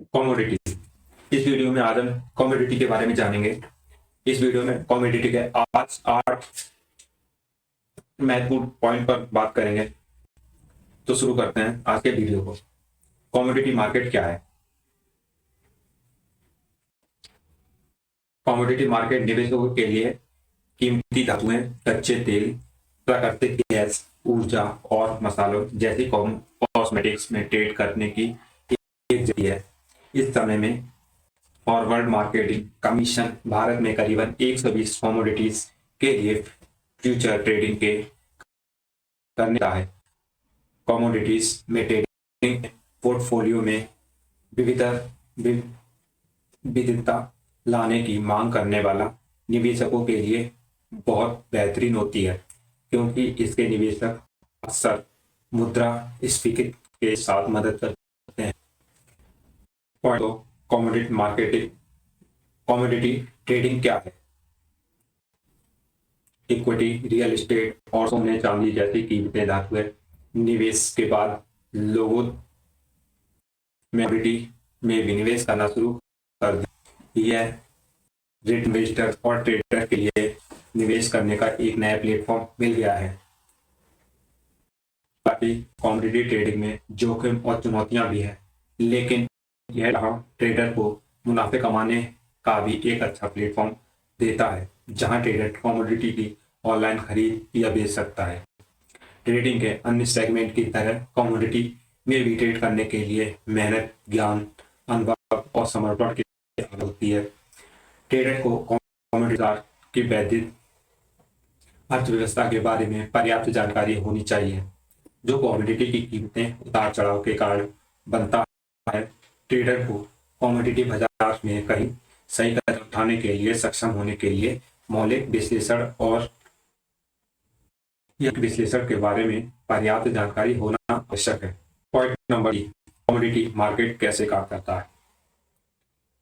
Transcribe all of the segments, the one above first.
Commodity. इस video में आज हम कमोडिटी के बारे में जानेंगे। इस वीडियो में कमोडिटी के आज 8 महत्वपूर्ण पॉइंट पर बात करेंगे। तो शुरू करते हैं आज के वीडियो को। कमोडिटी मार्केट क्या है? कमोडिटी मार्केट निवेशकों के लिए कीमती धातुएं, कच्चे तेल, प्राकृतिक गैस, ऊर्जा और मसालों जैसी कॉस्मेटिक्स में ट्रेड करने की एक जगह है। इस समय में फॉरवर्ड मार्केटिंग कमीशन भारत में करीबन 120 कमोडिटीज के लिए फ्यूचर ट्रेडिंग के करने का है। कमोडिटीज में ट्रेडिंग पोर्टफोलियो में विविधता लाने की मांग करने वाला निवेशकों के लिए बहुत बेहतरीन होती है, क्योंकि इसके निवेशक अक्सर मुद्रास्फीति के साथ मदद करते हैं। पॉइंट दो, कमोडिटी ट्रेडिंग क्या है? इक्विटी, रियल एस्टेट और सोने चांदी जैसी कीमती धातुएं निवेश के बाद लोगों में कमोडिटी में विनिवेश करना शुरू कर दिया। यह रिटेल इन्वेस्टर और ट्रेडर के लिए निवेश करने का एक नया प्लेटफॉर्म मिल गया है। बाकी कमोडिटी ट्रेडिंग में जोखिम और चुनौतियां भी हैं, लेकिन यह ट्रेडर को मुनाफे कमाने का भी एक अच्छा प्लेटफॉर्म देता है, जहां ट्रेडर कमोडिटी की ऑनलाइन खरीद या बेच सकता है। ट्रेडिंग के अन्य सेगमेंट की तरह कमोडिटी में भी ट्रेड करने के लिए मेहनत, ज्ञान, अनुभव और समर्पण की आवश्यकता होती है। ट्रेडर को कमोडिटी की वैश्विक अर्थव्यवस्था के बारे में पर्याप्त जानकारी होनी चाहिए, जो कमोडिटी की कीमतें उतार चढ़ाव के कारण बनता है। ट्रेडर को कमोडिटी बाजार में कहीं सही कदम उठाने के लिए सक्षम होने के लिए मौलिक विश्लेषण और विश्लेषण के बारे में पर्याप्त जानकारी होना आवश्यक है। पॉइंट नंबर 3, कमोडिटी मार्केट कैसे काम करता है?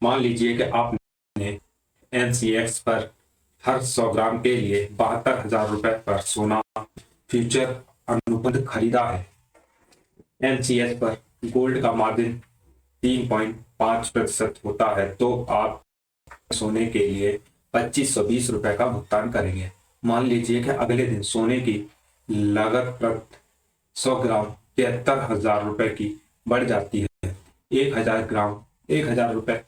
मान लीजिए कि आपने एनसीएक्स पर हर 100 ग्राम के लिए 72,000 रुपए पर सोना फ्यूचर अनुबंध खरीदा है। एनसीएक्स पर गोल्ड का मार्जिन 3.5% होता है, तो आप सोने के लिए 2520 रुपए का भुगतान करेंगे। मान लीजिए कि अगले दिन सोने की लागत प्रति 100 ग्राम 73,000 रुपए की बढ़ जाती है। 1,000 रुपए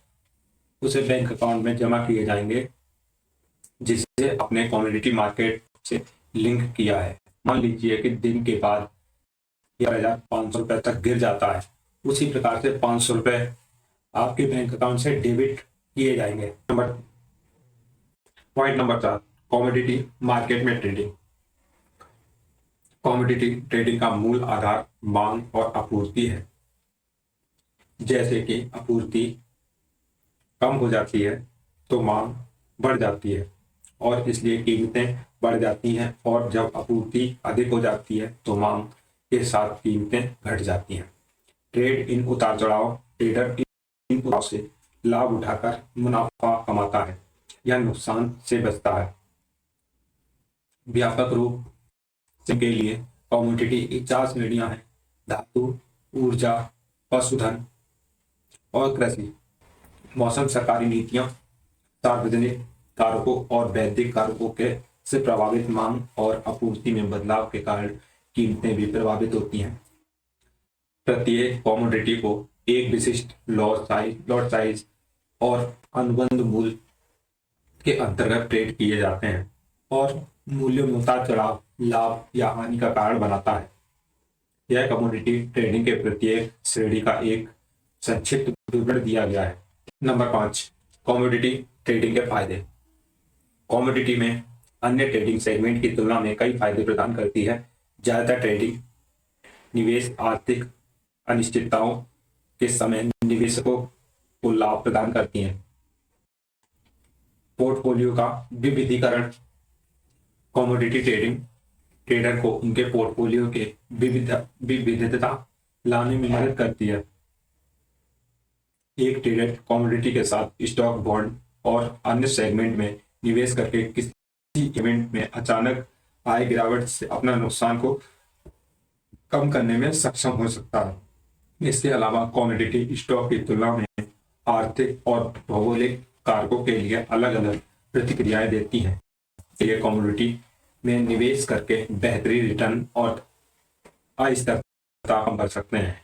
उसे बैंक अकाउंट में जमा किए जाएंगे, जिसे अपने कमोडिटी मार्केट से लिंक किया है। मान लीजिए कि दिन के बाद 1,500 रुपए तक गिर जाता है। उसी प्रकार से 500 रुपए आपके बैंक अकाउंट से डेबिट किए जाएंगे। पॉइंट नंबर 4, कमोडिटी मार्केट में ट्रेडिंग। कमोडिटी ट्रेडिंग का मूल आधार मांग और आपूर्ति है। जैसे कि आपूर्ति कम हो जाती है तो मांग बढ़ जाती है, और इसलिए कीमतें बढ़ जाती हैं, और जब आपूर्ति अधिक हो जाती है तो मांग के साथ कीमतें घट जाती हैं। ट्रेड इन उतार चढ़ाव ट्रेडर इन उतार से लाभ उठाकर मुनाफा कमाता है या नुकसान से बचता है। व्यापक रूप से के लिए कमोडिटी की 4 श्रेणियां हैं: धातु, ऊर्जा, पशुधन और कृषि। मौसम, सरकारी नीतियां, सार्वजनिक कारकों और वैश्विक कारकों के से प्रभावित मांग और आपूर्ति में बदलाव के कारण कीमतें भी प्रभावित होती हैं। प्रत्येक कमोडिटी को एक विशिष्ट लॉट साइज और अनुबंध मूल्य के अंतर्गत ट्रेड किए जाते हैं, और मूल्य में उतार चढ़ाव लाभ या हानि का कारण बनाता है। यह कमोडिटी ट्रेडिंग के प्रत्येक श्रेणी का एक संक्षिप्त विवरण दिया गया है। नंबर 5, कमोडिटी ट्रेडिंग के फायदे। कमोडिटी में अन्य ट्रेडिंग सेगमेंट की तुलना में कई फायदे प्रदान करती है। ज्यादातर ट्रेडिंग निवेश आर्थिक अनिश्चितताओं के समय निवेशकों को लाभ प्रदान करती हैं। पोर्टफोलियो का विविधीकरण। कमोडिटी ट्रेडिंग ट्रेडर को उनके पोर्टफोलियो के विविधता लाने में मदद करती है। एक ट्रेडर कमोडिटी के साथ स्टॉक, बॉन्ड और अन्य सेगमेंट में निवेश करके किसी इवेंट में अचानक आए गिरावट से अपना नुकसान को कम करने में सक्षम हो सकता है। इसके अलावा कमोडिटी स्टॉक की तुलना में आर्थिक और भौगोलिक कारकों के लिए अलग अलग प्रतिक्रियाएं देती हैं। ये कमोडिटी में निवेश करके बेहतरीन रिटर्न और अस्थिरता कम कर सकते हैं।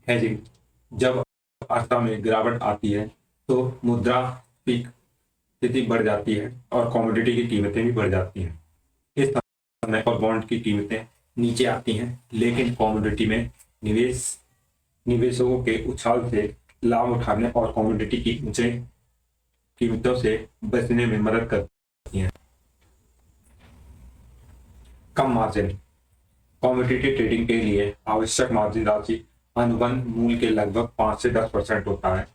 हेजिंग, जब अर्थव्यवस्था में गिरावट आती है तो मुद्रास्फीति बढ़ जाती है और कमोडिटी की कीमतें भी बढ़ जाती हैं। इस समय और बॉन्ड की कीमतें नीचे आती हैं, लेकिन कमोडिटी में निवेशकों के उछाल से लाभ उठाने और कमोडिटी की ऊंचे कीमतों से बचने में मदद करती हैं। कम मार्जिन, कमोडिटी ट्रेडिंग के लिए आवश्यक मार्जिन राशि अनुबंध मूल्य के लगभग 5 से 10% होता है,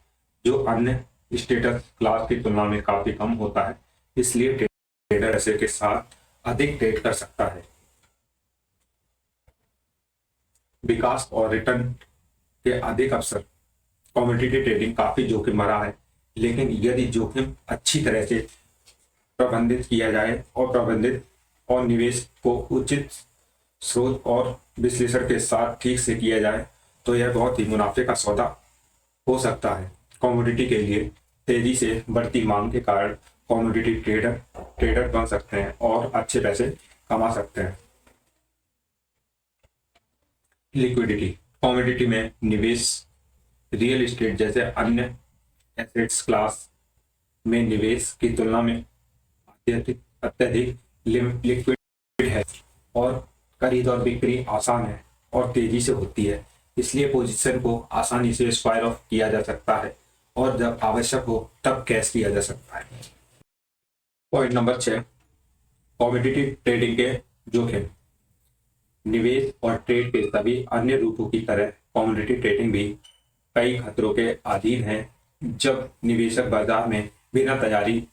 जो अन्य स्टेटस क्लास की तुलना में काफी कम होता है। इसलिए ट्रेडर ऐसे के साथ अधिक ट्रेड कर सकता है। विकास और रिटर्न के अधिक अवसर, कमोडिटी ट्रेडिंग काफी जोखिम भरा है, लेकिन यदि जोखिम अच्छी तरह से प्रबंधित किया जाए और निवेश को उचित स्रोत और विश्लेषण के साथ ठीक से किया जाए तो यह बहुत ही मुनाफे का सौदा हो सकता है। कमोडिटी के लिए तेजी से बढ़ती मांग के कारण कमोडिटी ट्रेडर बन सकते हैं और अच्छे पैसे कमा सकते हैं। लिक्विडिटी, कमोडिटी में निवेश रियल एस्टेट जैसे अन्य एसेट्स क्लास में निवेश की तुलना में अत्यधिक लिक्विड है और खरीद और बिक्री आसान है और तेजी से होती है। इसलिए पोजीशन को आसानी से स्क्वायर ऑफ किया जा सकता है और जब आवश्यक हो तब कैश किया जा सकता है। पॉइंट नंबर 6, कमोडिटी ट्रेडिंग के जोखिम। निवेश और ट्रेड के सभी अन्य रूपों की तरह कमोडिटी ट्रेडिंग भी कई खतरों के अधीन है। जब निवेशक बाजार में बिना तैयारी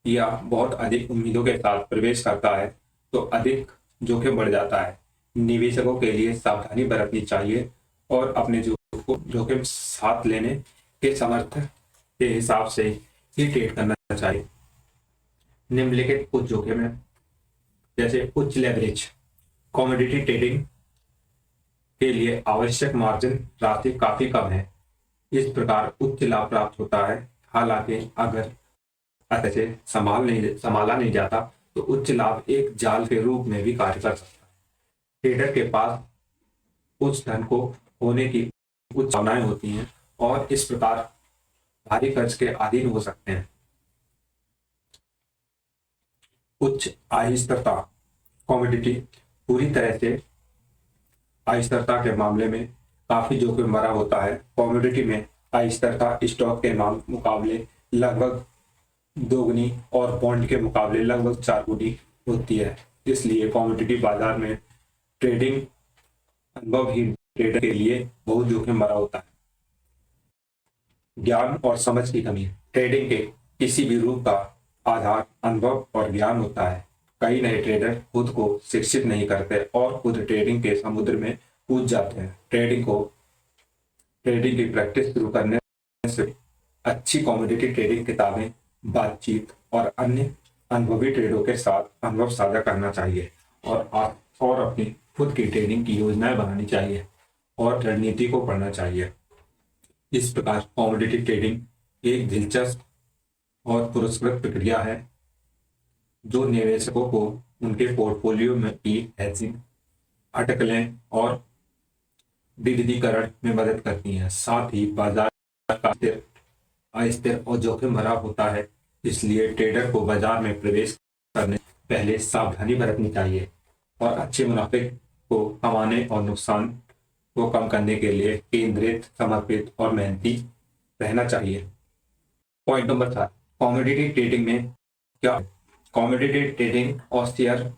या बहुत अधिक उम्मीदों के साथ प्रवेश करता है तो अधिक जोखिम बढ़ जाता है। निवेशकों के लिए सावधानी बरतनी चाहिए और अपने जोखिम साथ लेने के सामर्थ्य के हिसाब से ही ट्रेड करना चाहिए। निम्नलिखित कुछ जोखिम है, जैसे उच्च लेवरेज। कमोडिटी ट्रेडिंग के लिए आवश्यक मार्जिन राशि काफी कम है, इस प्रकार उच्च लाभ प्राप्त होता है। हालांकि अगर अच्छे से संभाला नहीं जाता तो उच्च लाभ एक जाल के रूप में भी कार्य कर सकता है। ट्रेडर के पास उच्च धन को होने की उच्च संभावनाएं होती हैं और इस प्रकार भारी खर्च के अधीन हो सकते हैं। उच्च अस्थिरता, कमोडिटी पूरी तरह से अस्थिरता के मामले में काफी जोखिम भरा होता है। कमोडिटी में अस्थिरता स्टॉक के मुकाबले लगभग दोगुनी और बॉन्ड के मुकाबले लगभग 4 गुनी होती है। इसलिए कमोडिटी बाजार में ट्रेडिंग अनुभवहीन ट्रेडर के लिए बहुत जोखिम भरा होता है। ज्ञान और समझ की कमी, ट्रेडिंग के किसी भी रूप का आधार अनुभव और ज्ञान होता है। कई नए ट्रेडर खुद को शिक्षित नहीं करते और खुद ट्रेडिंग के समुद्र में कूद जाते हैं। ट्रेडिंग की प्रैक्टिस शुरू करने से अच्छी कमोडिटी ट्रेडिंग किताबें, बातचीत और अन्य अनुभवी ट्रेडरों के साथ अनुभव साझा करना चाहिए और अपनी खुद की ट्रेडिंग की योजनाएं बनानी चाहिए और रणनीति को पढ़ना चाहिए। इस प्रकार कमोडिटी ट्रेडिंग एक दिलचस्प और पुरस्कृत प्रक्रिया है जो निवेशकों को उनके पोर्टफोलियो में की हेजिंग, अटकलें और विविधीकरण में मदद करती हैं। साथ ही बाजार का अस्थिर और जोखिम भरा होता है, इसलिए ट्रेडर को बाजार में प्रवेश करने से पहले सावधानी बरतनी चाहिए और अच्छे मुनाफे को कमाने और नुकसान को कम करने के लिए केंद्रित, समर्पित और मेहनती रहना चाहिए। पॉइंट नंबर 4, कमोडिटी ट्रेडिंग में क्या? कमोडिटी ट्रेडिंग और शेयर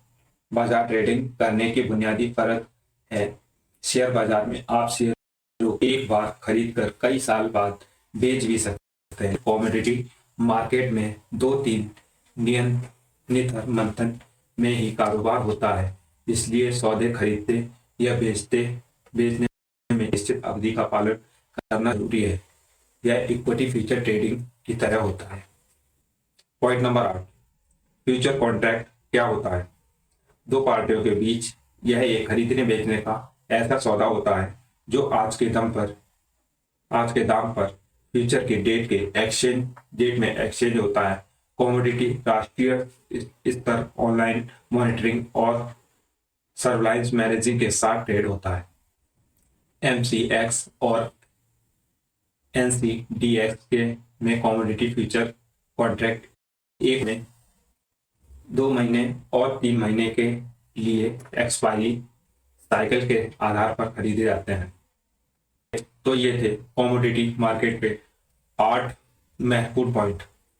बाजार ट्रेडिंग करने के बुनियादी फर्क है। शेयर बाजार में आप शेयर को एक बार खरीद कर कई साल बाद बेच भी सकते हैं। कमोडिटी मार्केट में 2-3 नियंत्रित मंथन में ही कारोबार होता है, इसलिए सौदे खरीदते या बेचने में निश्चित अवधि का पालन करना जरूरी है। यह इक्विटी फ्यूचर ट्रेडिंग की तरह होता है। पॉइंट नंबर 8, फ्यूचर कॉन्ट्रैक्ट क्या होता है? दो पार्टियों के बीच यह एक खरीदने बेचने का ऐसा सौदा होता है जो आज के दम पर आज के दाम पर फ्यूचर की डेट के एक्सचेंज डेट में एक्सचेंज होता है। कमोडिटी राष्ट्रीय स्तर ऑनलाइन मॉनिटरिंग और सर्विलांस मैनेजिंग के साथ ट्रेड होता है। एमसीएक्स और एनसीडीएक्स के में कमोडिटी फ्यूचर कॉन्ट्रैक्ट एक में 2 महीने और 3 महीने के लिए एक्सपायरी साइकिल के आधार पर खरीदे जाते हैं। तो ये थे कमोडिटी मार्केट पे 8 महत्वपूर्ण पॉइंट।